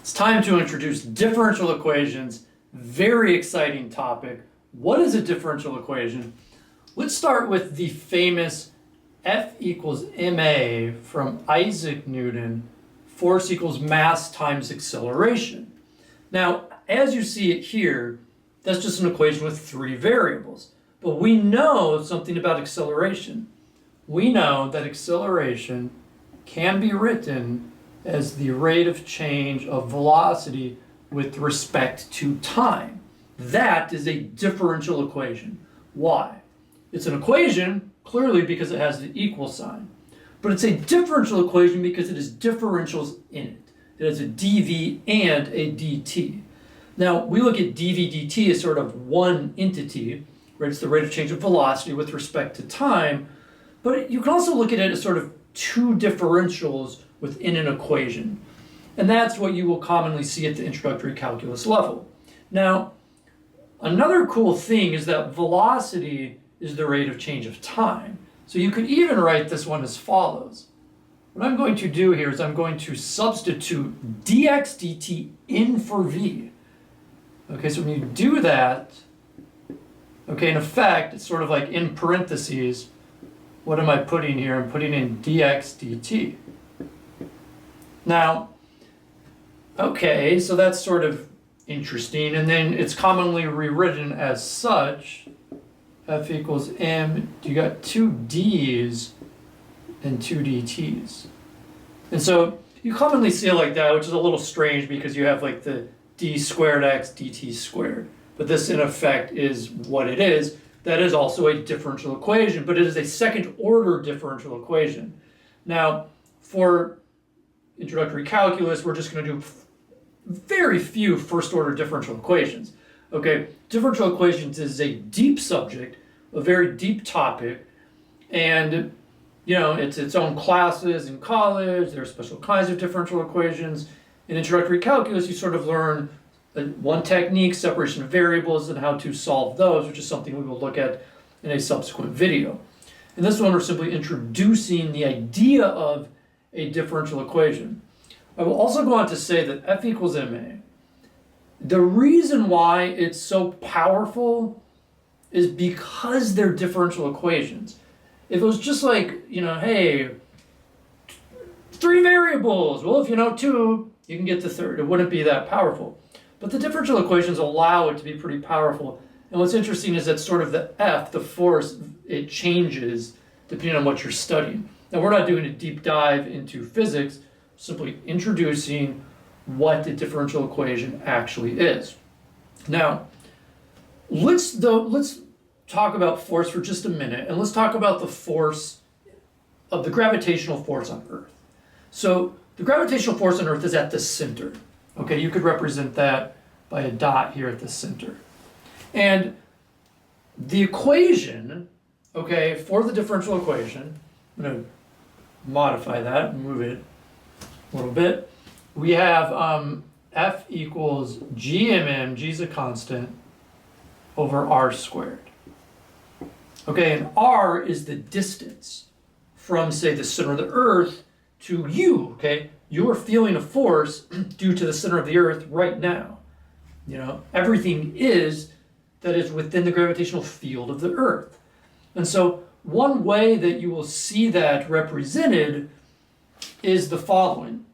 It's time to introduce differential equations. Very exciting topic. What is a differential equation? Let's start with the famous F equals ma from Isaac Newton. Force equals mass times acceleration. Now, as you see it here, that's just an equation with three variables. But we know something about acceleration. We know that acceleration can be written as the rate of change of velocity with respect to time. That is a differential equation. Why? It's an equation, clearly because it has the equal sign. But it's a differential equation because it has differentials in it. It has a dv and a dt. Now, we look at dv dt as sort of one entity, right? It's the rate of change of velocity with respect to time. But you can also look at it as sort of two differentials within an equation. And that's what you will commonly see at the introductory calculus level. Now, another cool thing is that velocity is the rate of change of time. So you could even write this one as follows. What I'm going to do here is I'm going to substitute dx dt in for v. Okay, so when you do that, okay, in effect, it's sort of like in parentheses, what am I putting here? I'm putting in dx dt. Now, okay, so that's sort of interesting, and then it's commonly rewritten as such. F equals m, you got two d's and two dt's. And so you commonly see it like that, which is a little strange because you have like the d squared x dt squared. But this in effect is what it is. That is also a differential equation, but it is a second order differential equation. Now, for introductory calculus, we're just going to do very few first order differential equations. Okay, differential equations is a deep subject, a very deep topic, and you know, it's its own classes in college. There are special kinds of differential equations. In introductory calculus, you sort of learn one technique, separation of variables, and how to solve those, which is something we will look at in a subsequent video. In this one, we're simply introducing the idea of a differential equation. I will also go on to say that F equals ma. The reason why it's so powerful is because they're differential equations. If it was just like, you know, hey, three variables, well, if you know two, you can get the third. It wouldn't be that powerful. But the differential equations allow it to be pretty powerful. And what's interesting is that sort of the F, the force, it changes depending on what you're studying. Now, we're not doing a deep dive into physics, simply introducing what the differential equation actually is. Now, let's talk about force for just a minute, and let's talk about the force of the gravitational force on Earth. So the gravitational force on Earth is at the center. Okay, you could represent that by a dot here at the center. And the equation, okay, for the differential equation, I'm going to modify that, move it a little bit. We have F equals gmm, g is a constant, over r squared. Okay, and r is the distance from, say, the center of the Earth to you, okay? You're feeling a force due to the center of the Earth right now. You know, everything is that is within the gravitational field of the Earth. And so one way that you will see that represented is the following.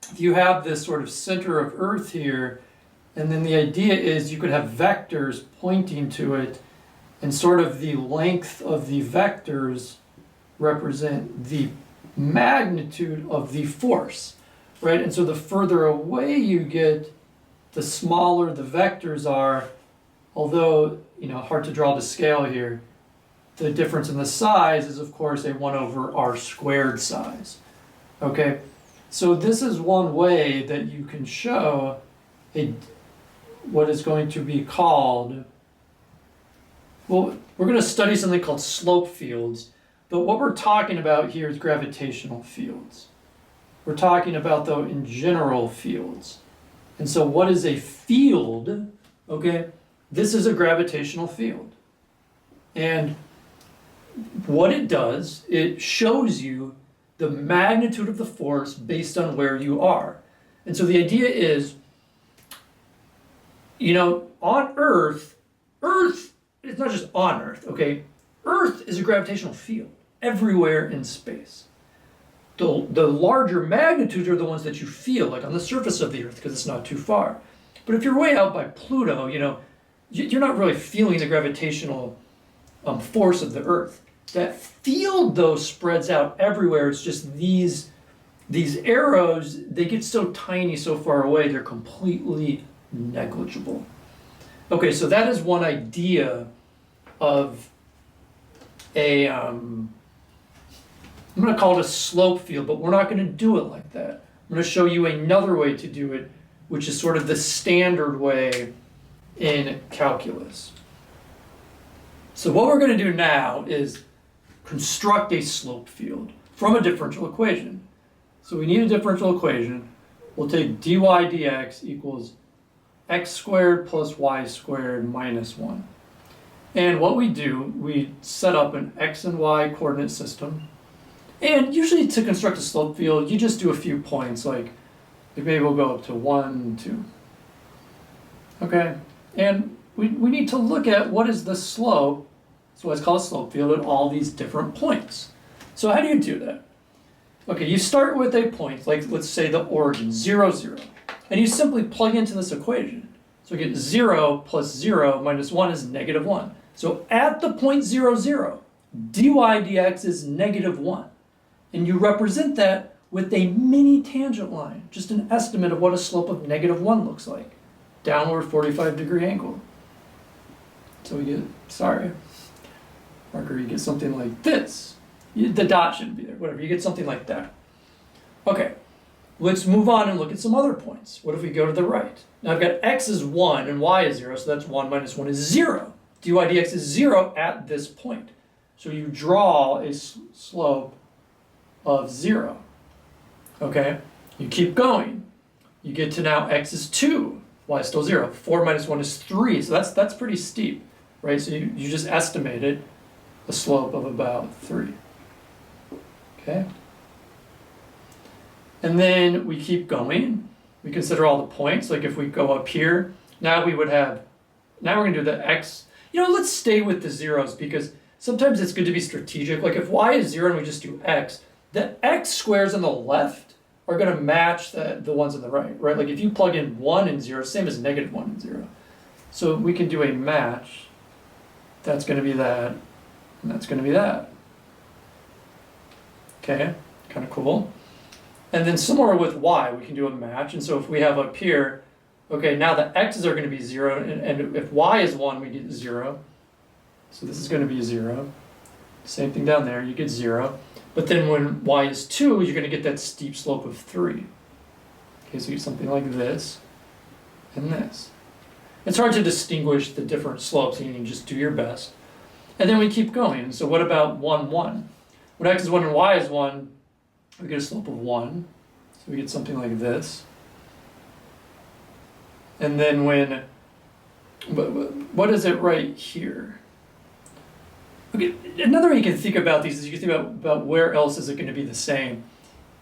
If you have this sort of center of Earth here, and then the idea is you could have vectors pointing to it, and sort of the length of the vectors represent the magnitude of the force, right? And so the further away you get, the smaller the vectors are, although, you know, hard to draw the scale here. The difference in the size is, of course, a 1 over r squared size, okay? So this is one way that you can show what is going to be called, well, we're going to study something called slope fields, but what we're talking about here is gravitational fields. We're talking about, though, in general fields. And so what is a field? Okay, this is a gravitational field. And what it does, it shows you the magnitude of the force based on where you are. And so the idea is, you know, on Earth is not just on Earth, okay? Earth is a gravitational field everywhere in space. The larger magnitudes are the ones that you feel, like on the surface of the Earth, because it's not too far. But if you're way out by Pluto, you know, you're not really feeling the gravitational force of the Earth. That field, though, spreads out everywhere. It's just these arrows, they get so tiny so far away, they're completely negligible. Okay, so that is one idea of a, I'm going to call it a slope field, but we're not going to do it like that. I'm going to show you another way to do it, which is sort of the standard way in calculus. So what we're going to do now is construct a slope field from a differential equation. So we need a differential equation. We'll take dy dx equals x squared plus y squared minus 1. And what we do, we set up an x and y coordinate system. And usually to construct a slope field, you just do a few points, like maybe we'll go up to 1, 2. Okay, and we need to look at what is the slope, so let's call a slope field, at all these different points. So how do you do that? Okay, you start with a point, like let's say the origin, 0, 0. And you simply plug into this equation. So we get 0 plus 0 minus 1 is negative 1. So at the point 0, 0, dy dx is negative 1. And you represent that with a mini tangent line, just an estimate of what a slope of negative 1 looks like. Downward 45-degree angle. So we get, sorry, marker, you get something like this. The dot shouldn't be there, whatever, you get something like that. Okay, let's move on and look at some other points. What if we go to the right? Now I've got x is 1 and y is 0, so that's 1 minus 1 is 0. dy dx is 0 at this point. So you draw a slope of 0. Okay, you keep going. You get to now x is 2, y is still 0. 4 minus 1 is 3, so that's pretty steep, right? So you just estimated a slope of about 3. Okay? And then we keep going. We consider all the points. Like if we go up here, now we would have, now we're going to do the x. You know, let's stay with the zeros because sometimes it's good to be strategic. Like if y is 0 and we just do x, the x squares on the left are going to match the ones on the right, right? Like if you plug in 1 and 0, same as negative 1 and 0. So we can do a match. That's going to be that, and that's going to be that. Okay, kind of cool. And then similar with y, we can do a match. And so if we have up here, okay, now the x's are going to be 0, and if y is 1, we get 0. So this is going to be 0. Same thing down there, you get 0. But then when y is 2, you're going to get that steep slope of 3. Okay, so you get something like this and this. It's hard to distinguish the different slopes, and you can just do your best. And then we keep going. So what about 1, 1? When x is 1 and y is 1, we get a slope of 1. So we get something like this. And then when, what is it right here? Okay, another way you can think about these is you can think about where else is it going to be the same.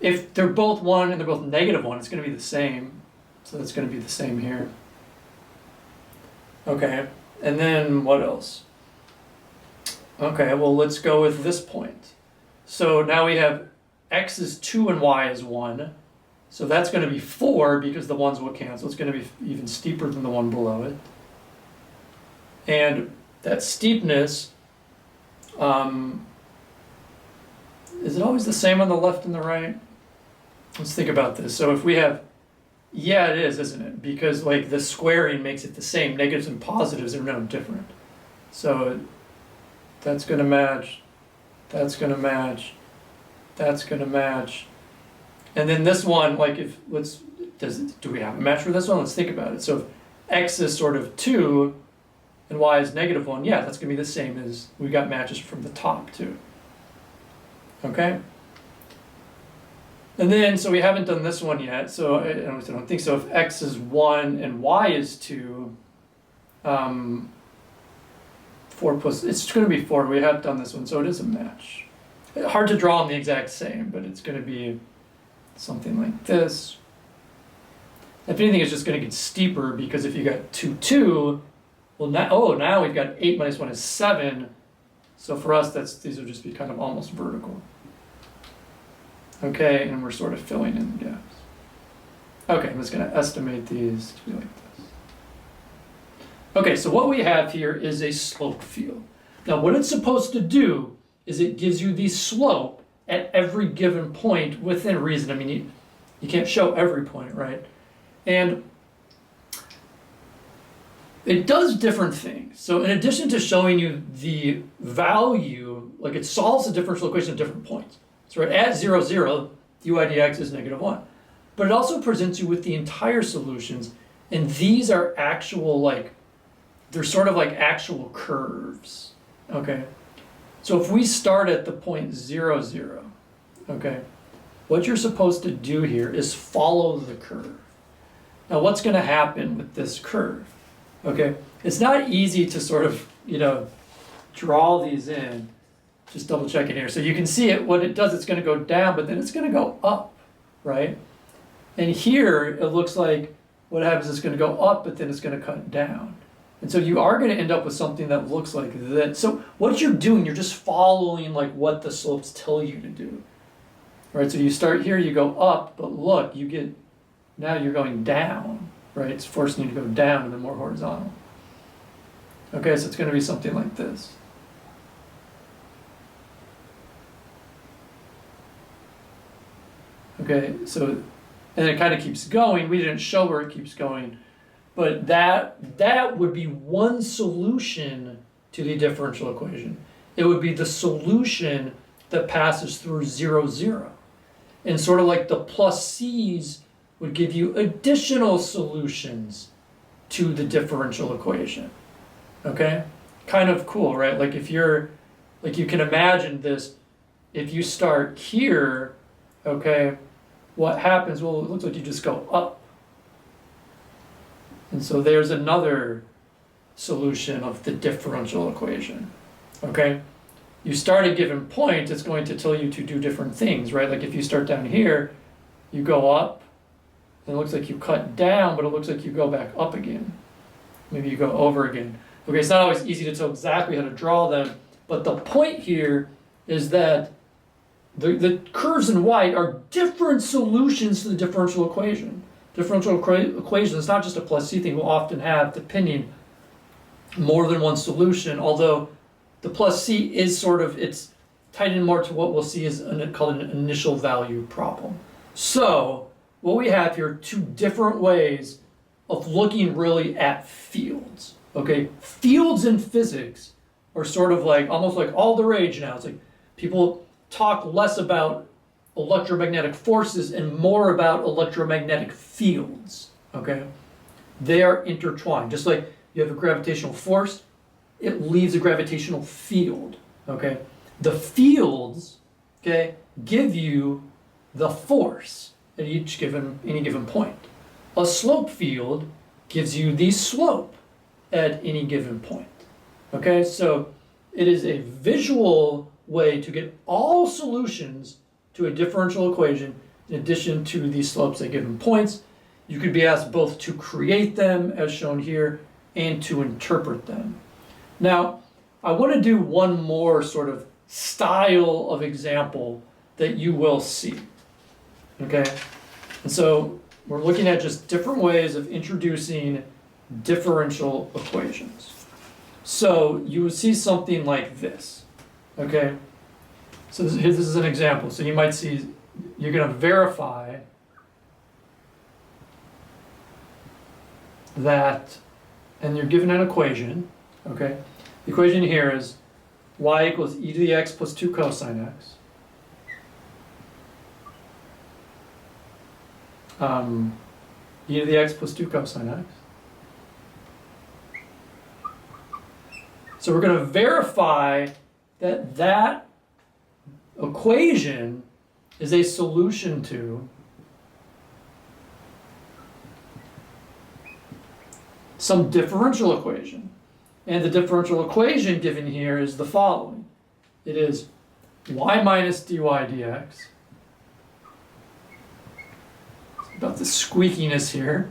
If they're both 1 and they're both negative 1, it's going to be the same. So that's going to be the same here. Okay, and then what else? Okay, well let's go with this point. So now we have x is 2 and y is 1. So that's going to be 4 because the 1s will cancel. It's going to be even steeper than the one below it. And that steepness, is it always the same on the left and the right? Let's think about this. So if we have, yeah, it is, isn't it? Because like the squaring makes it the same. Negatives and positives are no different. So that's going to match, that's going to match, that's going to match. And then this one, like if, do we have a match for this one? Let's think about it. So if x is sort of 2 and y is negative 1, yeah, that's going to be the same as, we got matches from the top too. Okay? And then, so we haven't done this one yet, so I don't think so. If x is 1 and y is 2, 4 plus, it's going to be 4. We have done this one, so it is a match. Hard to draw them the exact same, but it's going to be something like this. If anything, it's just going to get steeper because if you got 2, 2, well, now we've got 8 minus 1 is 7. So for us, these will just be kind of almost vertical. Okay, and we're sort of filling in the gaps. Okay, I'm just going to estimate these to be like this. Okay, so what we have here is a slope field. Now, what it's supposed to do is it gives you the slope at every given point within reason. I mean, you can't show every point, right? And it does different things. So in addition to showing you the value, like it solves the differential equation at different points. So right at 0, 0, dy dx is -1. But it also presents you with the entire solutions, and these are actual, like, they're sort of like actual curves, okay? So if we start at the point 0, 0, okay, what you're supposed to do here is follow the curve. Now what's going to happen with this curve? Okay, it's not easy to sort of, draw these in. Just double check it here. So you can see it, what it does, it's going to go down, but then it's going to go up, right? And here it looks like what happens is it's going to go up, but then it's going to cut down. And so you are going to end up with something that looks like this. So what you're doing, you're just following like what the slopes tell you to do. Right, so you start here, you go up, but look, now you're going down, right? It's forcing you to go down and then more horizontal. Okay, so it's going to be something like this. Okay, so, and it kind of keeps going. We didn't show where it keeps going, but that would be one solution to the differential equation. It would be the solution that passes through 0, 0. And sort of like the plus c's would give you additional solutions to the differential equation. Okay? Kind of cool, right? Like if you're, like you can imagine this, if you start here, okay, what happens? Well, it looks like you just go up. And so there's another solution of the differential equation. Okay? You start a given point, it's going to tell you to do different things, right? Like if you start down here, you go up, and it looks like you cut down, but it looks like you go back up again. Maybe you go over again. Okay, it's not always easy to tell exactly how to draw them, but the point here is that the curves in white are different solutions to the differential equation. Differential equation is not just a plus c thing. We'll often have, depending, more than one solution, although the plus c is sort of, it's tied in more to what we'll see is called an initial value problem. So what we have here are two different ways of looking really at fields. Okay, fields in physics are sort of like, almost like all the rage now. It's like people talk less about electromagnetic forces and more about electromagnetic fields. Okay, they are intertwined. Just like you have a gravitational force, it leaves a gravitational field. Okay, the fields, okay, give you the force at any given point. A slope field gives you the slope at any given point. Okay, so it is a visual way to get all solutions to a differential equation in addition to the slopes at given points. You could be asked both to create them, as shown here, and to interpret them. Now, I want to do one more sort of style of example that you will see. Okay, and so we're looking at just different ways of introducing differential equations. So you would see something like this. Okay, so this is an example. So you might see, you're going to verify that, and you're given an equation. Okay, the equation here is y equals e to the x plus 2 cosine x. E to the x plus 2 cosine x. So we're going to verify that that equation is a solution to some differential equation. And the differential equation given here is the following. It is y minus dy dx about the squeakiness here,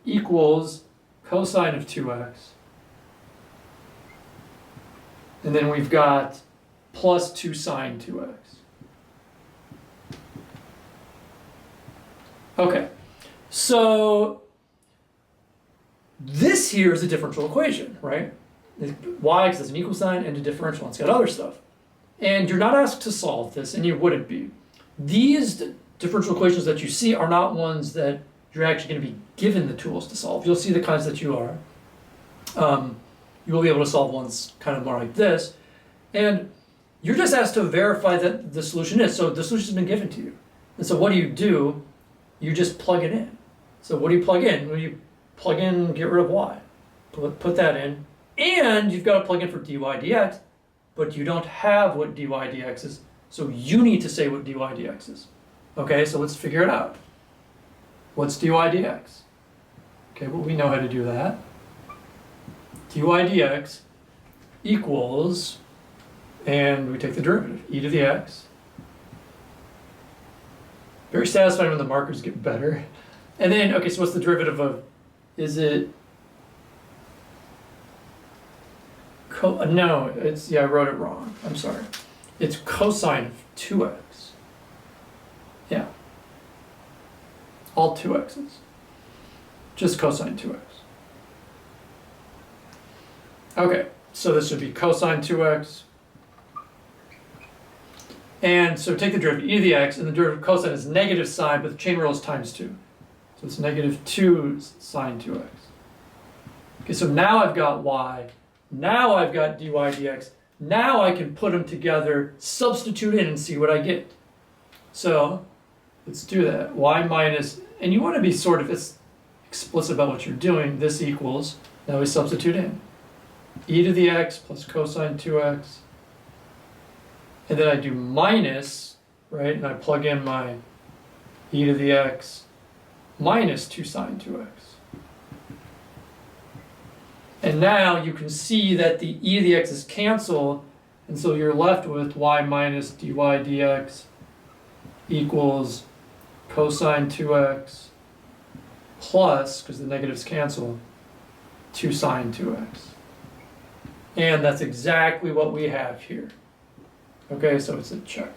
equals cosine of 2x. And then we've got plus 2 sine 2x. Okay, so this here is a differential equation, right? Y, because it's an equal sign, and a differential. It's got other stuff. And you're not asked to solve this, and you wouldn't be. These differential equations that you see are not ones that you're actually going to be given the tools to solve. You'll see the kinds that you are. You will be able to solve ones kind of more like this. And you're just asked to verify that the solution is. So the solution has been given to you. And so what do? You just plug it in. So what do you plug in? Well, you plug in, get rid of y. Put that in. And you've got to plug in for dy dx, but you don't have what dy dx is. So you need to say what dy dx is. Okay, so let's figure it out. What's dy dx? Okay, well, we know how to do that. Dy dx equals, and we take the derivative, e to the x. Very satisfying when the markers get better. And then, okay, so what's the derivative of, is it, no, it's, yeah, I wrote it wrong. I'm sorry. It's cosine of 2x. Yeah. All 2x's. Just cosine 2x. Okay, so this should be cosine 2x. And so take the derivative, e to the x, and the derivative of cosine is negative sine, but the chain rule is times 2. So it's negative 2 sine 2x. Okay, so now I've got y. Now I've got dy dx. Now I can put them together, substitute in, and see what I get. So let's do that. Y minus, and you want to be sort of explicit about what you're doing. This equals, now we substitute in, e to the x plus cosine 2x. And then I do minus, right? And I plug in my e to the x minus 2 sine 2x. And now you can see that the e to the x is canceled, and so you're left with y minus dy dx equals cosine 2x plus, because the negatives cancel, 2 sine 2x. And that's exactly what we have here. Okay, so it's a check.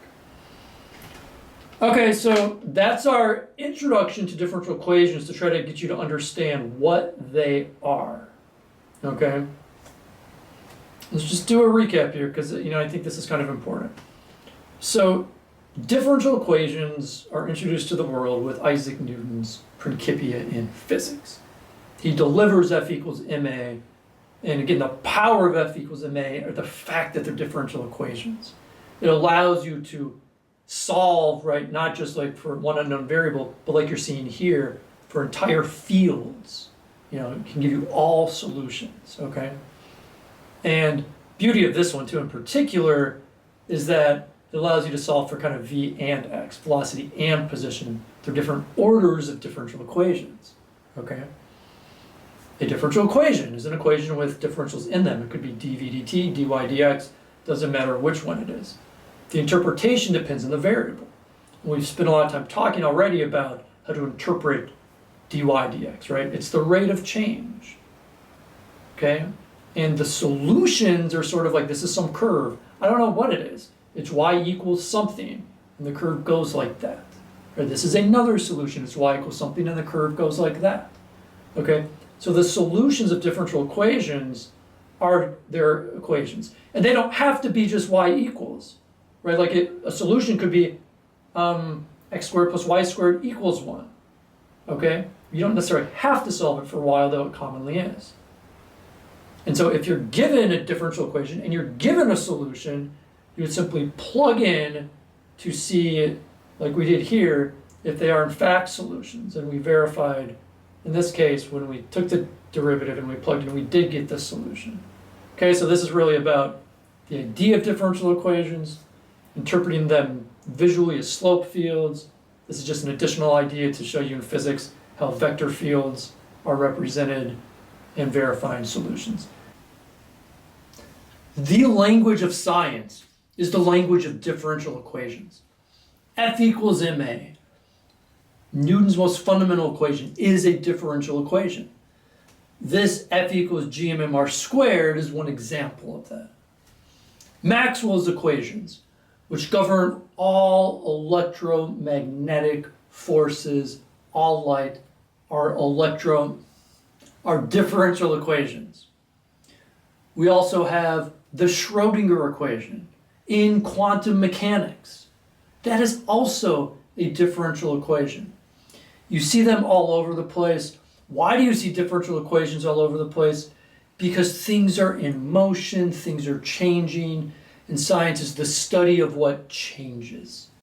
Okay, so that's our introduction to differential equations to try to get you to understand what they are. Okay? Let's just do a recap here because I think this is kind of important. So, differential equations are introduced to the world with Isaac Newton's Principia in physics. He delivers F equals ma, and again, the power of F equals ma are the fact that they're differential equations. It allows you to solve, right, not just like for one unknown variable, but like you're seeing here, for entire fields. It can give you all solutions, okay? And beauty of this one too in particular is that it allows you to solve for kind of v and x, velocity and position. They're different orders of differential equations, okay? A differential equation is an equation with differentials in them. It could be dv dt, dy dx, doesn't matter which one it is. The interpretation depends on the variable. We've spent a lot of time talking already about how to interpret dy dx, right? It's the rate of change, okay? And the solutions are sort of like, this is some curve. I don't know what it is. It's y equals something, and the curve goes like that. Or this is another solution. It's y equals something, and the curve goes like that, okay? So the solutions of differential equations are their equations. And they don't have to be just y equals, right? Like a solution could be x squared plus y squared equals 1, okay? You don't necessarily have to solve it for y, although it commonly is. And so if you're given a differential equation and you're given a solution, you would simply plug in to see, like we did here, if they are in fact solutions. And we verified, in this case, when we took the derivative and we plugged in, we did get this solution. Okay, so this is really about the idea of differential equations, interpreting them visually as slope fields. This is just an additional idea to show you in physics how vector fields are represented and verifying solutions. The language of science is the language of differential equations. F equals ma. Newton's most fundamental equation is a differential equation. This F equals gmmr squared is one example of that. Maxwell's equations, which govern all electromagnetic forces, all light, are differential equations. We also have the Schrödinger equation in quantum mechanics. That is also a differential equation. You see them all over the place. Why do you see differential equations all over the place? Because things are in motion, things are changing, and science is the study of what changes.